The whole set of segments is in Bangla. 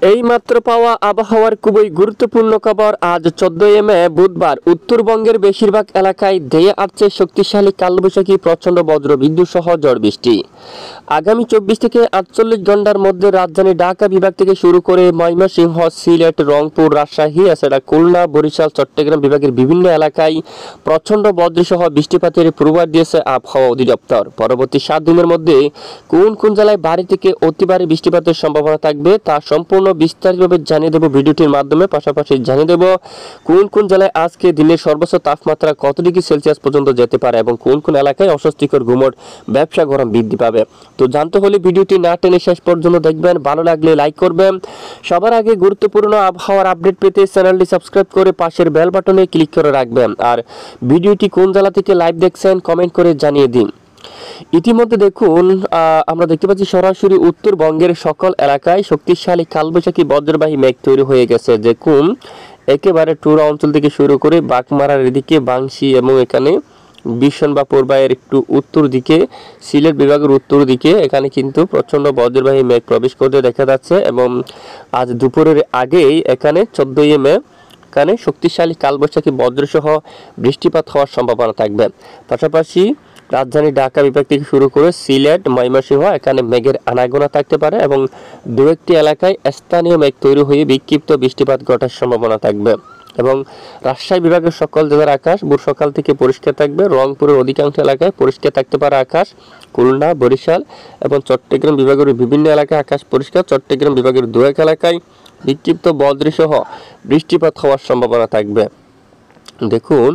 এইমাত্র পাওয়া আবহাওয়ার খুবই গুরুত্বপূর্ণ খবর। আজ 14 মে বুধবার উত্তরবঙ্গের বেশিরভাগ এলাকায় ধেয়ে আসছে শক্তিশালী কালবৈশাখী, প্রচণ্ড বজ্র বিদ্যুৎ সহ ঝড় বৃষ্টি। আগামী 24 থেকে 48 ঘন্টার মধ্যে রাজধানী ঢাকা বিভাগ থেকে শুরু করে ময়মনসিংহ, সিলেট, রংপুর, রাজশাহী, এছাড়া খুলনা, বরিশাল, চট্টগ্রাম বিভাগের বিভিন্ন এলাকায় প্রচণ্ড বজ্র সহ বৃষ্টিপাতের পূর্বাভাস দিয়েছে আবহাওয়া অধিদপ্তর। পরবর্তী 7 দিনের মধ্যে কোন কোন জেলায় ভারী থেকে অতি ভারী বৃষ্টিপাতের সম্ভাবনা থাকবে তা সম্পূর্ণ বিস্তারিতভাবে জানিয়ে দেব ভিডিওটির মাধ্যমে। পাশাপাশি জানিয়ে দেব কোন কোন জেলায় আজকে দিনের সর্বোচ্চ তাপমাত্রা কত ডিগ্রি সেলসিয়াস পর্যন্ত যেতে পারে এবং কোন কোন এলাকায় অস্বস্তিকর গুমট ব্যবসা গরম বৃদ্ধি পাবে। তো জানতে হলে ভিডিওটি না টেনে শেষ পর্যন্ত দেখবেন। ভালো লাগলে লাইক করবেন। সবার আগে গুরুত্বপূর্ণ আবহাওয়ার আপডেট পেতে চ্যানেলটি সাবস্ক্রাইব করে পাশের বেল বাটনে ক্লিক করে রাখবেন। আর ভিডিওটি কোন জেলা থেকে লাইভ দেখছেন কমেন্ট করে জানিয়ে দিন। ইতিমধ্যে দেখুন আমরা দেখতে পাচ্ছি সরাসরি উত্তরবঙ্গের সকল এলাকায় শক্তিশালী কালবৈশাখী বজ্রবাহী মেঘ তৈরি হয়ে গেছে। দেখুন একেবারে টুরা অঞ্চল থেকে শুরু করে বাগমারার এদিকে বাংশি এবং এখানে বিশন বা পূর্বায়ের একটু উত্তর দিকে সিলেট বিভাগের উত্তর দিকে এখানে কিন্তু প্রচণ্ড বজ্রবাহী মেঘ প্রবেশ করতে দেখা যাচ্ছে এবং আজ দুপুরের আগেই এখানে 14 মে এখানে শক্তিশালী কালবৈশাখী বজ্রসহ বৃষ্টিপাত হওয়ার সম্ভাবনা থাকবে। পাশাপাশি রাজধানী ঢাকা বিভাগ থেকে শুরু করে সিলেট, ময়মনসিংহ এখানে মেঘের আনাগোনা থাকতে পারে এবং দু একটি এলাকায় স্থানীয় মেঘ তৈরি হয়ে বিক্ষিপ্ত বৃষ্টিপাত ঘটার সম্ভাবনা থাকবে। এবং রাজশাহী বিভাগের সকল জেলার আকাশ ভোর সকাল থেকে পরিষ্কার থাকবে। রংপুরের অধিকাংশ এলাকায় পরিষ্কার থাকতে পারে আকাশ। খুলনা, বরিশাল এবং চট্টগ্রাম বিভাগের বিভিন্ন এলাকায় আকাশ পরিষ্কার। চট্টগ্রাম বিভাগের দু এক এলাকায় বিক্ষিপ্ত বজ্রসহ বৃষ্টিপাত হওয়ার সম্ভাবনা থাকবে। দেখুন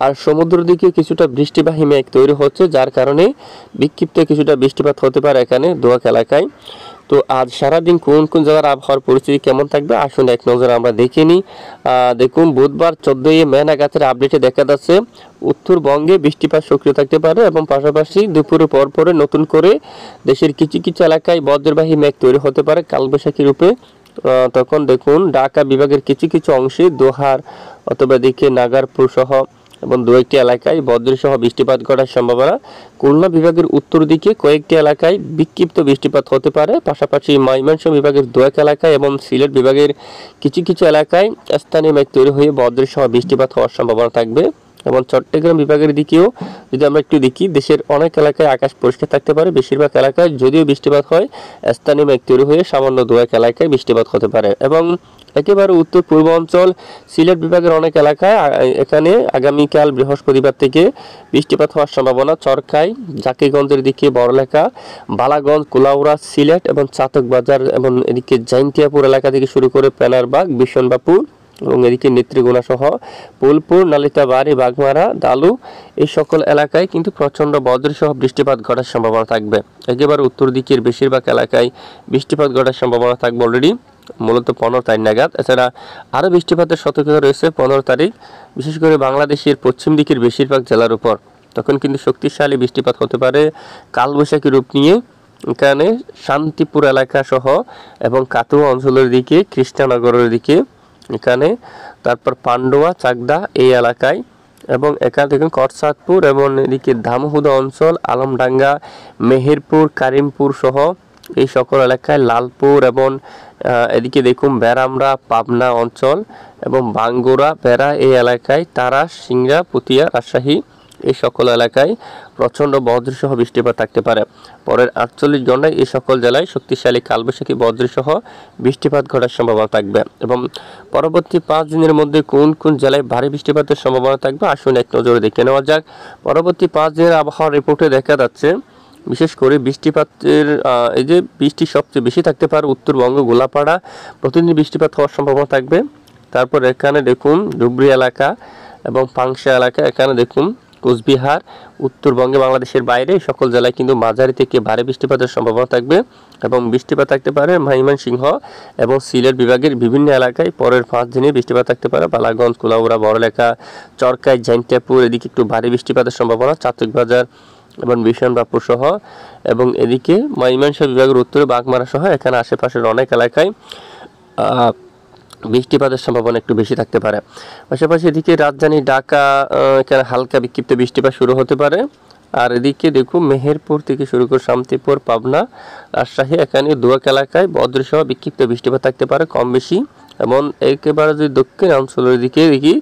আর সমুদ্র দিকে কিছুটা বৃষ্টিবাহী মেঘ তৈরি হচ্ছে, যার কারণে বিক্ষিপ্ত কিছুটা বৃষ্টিপাত হতে পারে এখানে দু এক এলাকায়। তো আজ সারাদিন কোন কোন জায়গার আবহাওয়ার পরিস্থিতি কেমন থাকবে আসুন এক নজরে আমরা দেখে নিই। দেখুন বুধবার 14 মে নাগাদের আপডেটে দেখা যাচ্ছে উত্তরবঙ্গে বৃষ্টিপাত সক্রিয় থাকতে পারে এবং পাশাপাশি দুপুরের পরে নতুন করে দেশের কিছু কিছু এলাকায় বজ্রবাহী মেঘ তৈরি হতে পারে কালবৈশাখী রূপে। তখন দেখুন ঢাকা বিভাগের কিছু কিছু অংশে দোহার অথবা দিকে নাগারপুর সহ এবং দু একটি এলাকায় বজ্রসহ বৃষ্টিপাত ঘটার সম্ভাবনা। খুলনা বিভাগের উত্তর দিকে কয়েকটি এলাকায় বিক্ষিপ্ত বৃষ্টিপাত হতে পারে। পাশাপাশি ময়মনসিংহ বিভাগের দু এক এলাকায় এবং সিলেট বিভাগের কিছু কিছু এলাকায় স্থানীয় মেঘ তৈরি হয়ে বজ্রসহ বৃষ্টিপাত হওয়ার সম্ভাবনা থাকবে। এবং চট্টগ্রাম বিভাগের দিকেও যদি আমরা একটু দেখি দেশের অনেক এলাকায় আকাশ পরিষ্কার থাকতে পারে। বেশিরভাগ এলাকায় যদিও বৃষ্টিপাত হয় স্থানীয় মেঘ তৈরি হয়ে সামান্য দু এক এলাকায় বৃষ্টিপাত হতে পারে। এবং একেবারে উত্তর পূর্ব অঞ্চল সিলেট বিভাগের অনেক এলাকায় এখানে আগামীকাল বৃহস্পতিবার থেকে বৃষ্টিপাত হওয়ার সম্ভাবনা। চরকাই, জাকিগঞ্জের দিকে বড়লেখা, বালাগঞ্জ, কুলাউড়া, সিলেট এবং চাতকবাজার এবং এদিকে জাইন্তিয়াপুর এলাকা থেকে শুরু করে পেনারবাগ, বিশনবাপুর এবং এদিকে নেত্রীগুনা সহ ফুলপুর, নালিতাবাড়ি, বাগমারা, দালু এই সকল এলাকায় কিন্তু প্রচণ্ড বজ্রসহ বৃষ্টিপাত ঘটার সম্ভাবনা থাকবে। একেবারে উত্তর দিকের বেশিরভাগ এলাকায় বৃষ্টিপাত ঘটার সম্ভাবনা থাকবে অলরেডি মূলত 15 তারিখ নাগাদ। এছাড়া আরও বৃষ্টিপাতের সতর্কতা রয়েছে 15 তারিখ, বিশেষ করে বাংলাদেশের পশ্চিম দিকের বেশিরভাগ জেলার উপর। তখন কিন্তু শক্তিশালী বৃষ্টিপাত হতে পারে কালবৈশাখী রূপ নিয়ে এখানে শান্তিপুর এলাকা সহ এবং কাতুয়া অঞ্চলের দিকে, কৃষ্ণনগরের দিকে এখানে, তারপর পান্ডুয়া, চাকদা এই এলাকায় এবং এখান থেকে করসাদপুর এবং এদিকে ধামহুদা অঞ্চল, আলমডাঙ্গা, মেহেরপুর, কারিমপুর সহ এই সকল এলাকায়, লালপুর এবং এদিকে দেখুন বেড়ামরা, পাবনা অঞ্চল এবং বাঙ্গুরা, বেড়া এই এলাকায়, তারাস, সিংড়া, পুতিয়া, রাজশাহী এই সকল এলাকায় প্রচণ্ড বজ্রসহ বৃষ্টিপাত থাকতে পারে। পরের 48 ঘন্টায় এই সকল জেলায় শক্তিশালী কালবৈশাখী বজ্রসহ বৃষ্টিপাত ঘটার সম্ভাবনা থাকবে। এবং পরবর্তী 5 দিনের মধ্যে কোন কোন জেলায় ভারী বৃষ্টিপাতের সম্ভাবনা থাকবে আসুন এক নজরে দেখে নেওয়া যাক। পরবর্তী 5 দিনের আবহাওয়ার রিপোর্টে দেখা যাচ্ছে বিশেষ করে বৃষ্টিপাতের এই যে বৃষ্টি সবচেয়ে বেশি থাকতে পারে উত্তরবঙ্গ, গোলাপাড়া প্রতিদিন বৃষ্টিপাত হওয়ার সম্ভাবনা থাকবে। তারপর এখানে দেখুন ডুবরি এলাকা এবং পাংশা এলাকা, এখানে দেখুন কোচবিহার, উত্তরবঙ্গে বাংলাদেশের বাইরে সকল জেলায় কিন্তু মাঝারি থেকে ভারী বৃষ্টিপাতের সম্ভাবনা থাকবে। এবং বৃষ্টিপাত থাকতে পারে ময়মনসিংহ এবং সিলেট বিভাগের বিভিন্ন এলাকায় পরের 5 দিনে বৃষ্টিপাত থাকতে পারে। বালাগঞ্জ, কুলাউড়া, বড়লেখা, চরকাই, জাইন্তিয়াপুর এদিকে একটু ভারী বৃষ্টিপাতের সম্ভাবনা। চাতকবাজার এবং বিশনবাপুর সহ এবং এদিকে ময়মনসিংহ বিভাগের উত্তরে বাগমারা সহ এখানে আশেপাশের অনেক এলাকায় বৃষ্টিপাতের সম্ভাবনা একটু বেশি থাকতে পারে। পাশাপাশি এদিকে রাজধানী ঢাকা এখানে হালকা বিক্ষিপ্ত বৃষ্টিপাত শুরু হতে পারে। আর এদিকে দেখুন মেহেরপুর থেকে শুরু করে শান্তিপুর, পাবনা, রাজশাহী এখানে দুয়াক এলাকায় বজ্রসহ বিক্ষিপ্ত বৃষ্টিপাত থাকতে পারে কম বেশি। এবং একেবারে যদি দক্ষিণ অঞ্চলের দিকে দেখি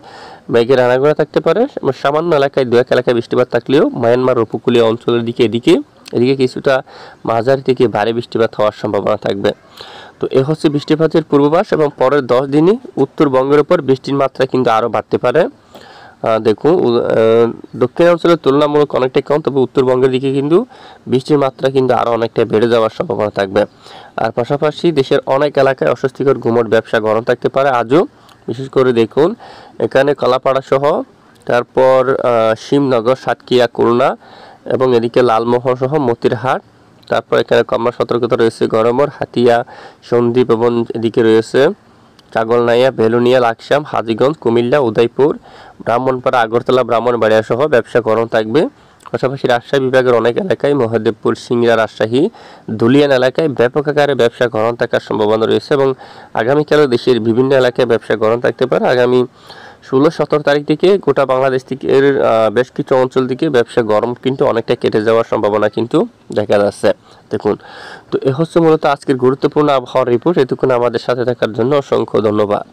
মেঘের আনাগোনা থাকতে পারে এবং সামান্য এলাকায় দুয়াক এলাকায় বৃষ্টিপাত থাকলেও মায়ানমার উপকূলীয় অঞ্চলের দিকে এদিকে কিছুটা মাঝারি থেকে ভারী বৃষ্টিপাত হওয়ার সম্ভাবনা থাকবে। তো এ হচ্ছে বৃষ্টিপাতের পূর্বাভাস এবং পরের 10 দিনই উত্তরবঙ্গের উপর বৃষ্টির মাত্রা কিন্তু আরও বাড়তে পারে। দেখুন দক্ষিণ অঞ্চলের তুলনামূলক অনেকটাই কম, তবে উত্তরবঙ্গের দিকে কিন্তু বৃষ্টির মাত্রা কিন্তু আরও অনেকটা বেড়ে যাওয়ার সম্ভাবনা থাকবে। আর পাশাপাশি দেশের অনেক এলাকায় অস্বস্তিকর গুমট ব্যবসা গরম থাকতে পারে আজও। বিশেষ করে দেখুন এখানে কলাপাড়া সহ তারপর শিবনগর, সাতক্ষীরা, খুলনা এবং এদিকে লালমোহন সহ মতিরহাট, তারপর এখানে কমলা সতর্কতা রয়েছে গরমর, হাতিয়া, সন্দ্বীপ এবং এদিকে রয়েছে ছাগলনাইয়া, বেলুনিয়া, লাকসাম, হাজীগঞ্জ, কুমিল্লা, উদয়পুর, ব্রাহ্মণপাড়া, আগরতলা, ব্রাহ্মণবাড়িয়া সহ ব্যবসা গরম থাকবে। পাশাপাশি রাজশাহী বিভাগের অনেক এলাকায় মহাদেবপুর, সিংড়া, রাজশাহী, ধুলিয়ান এলাকায় ব্যাপক আকারে ব্যবসা গরম থাকার সম্ভাবনা রয়েছে এবং আগামীকালও দেশের বিভিন্ন এলাকায় ব্যবসা গরম থাকতে পারে। আগামী 16-17 তারিখ থেকে গোটা বাংলাদেশ থেকে বেশ কিছু অঞ্চল থেকে ব্যবসা গরম কিন্তু অনেকটা কেটে যাওয়ার সম্ভাবনা কিন্তু দেখা যাচ্ছে। দেখুন, তো এ হচ্ছে মূলত আজকের গুরুত্বপূর্ণ আবহাওয়ার রিপোর্ট। এতক্ষণ আমাদের সাথে থাকার জন্য অসংখ্য ধন্যবাদ।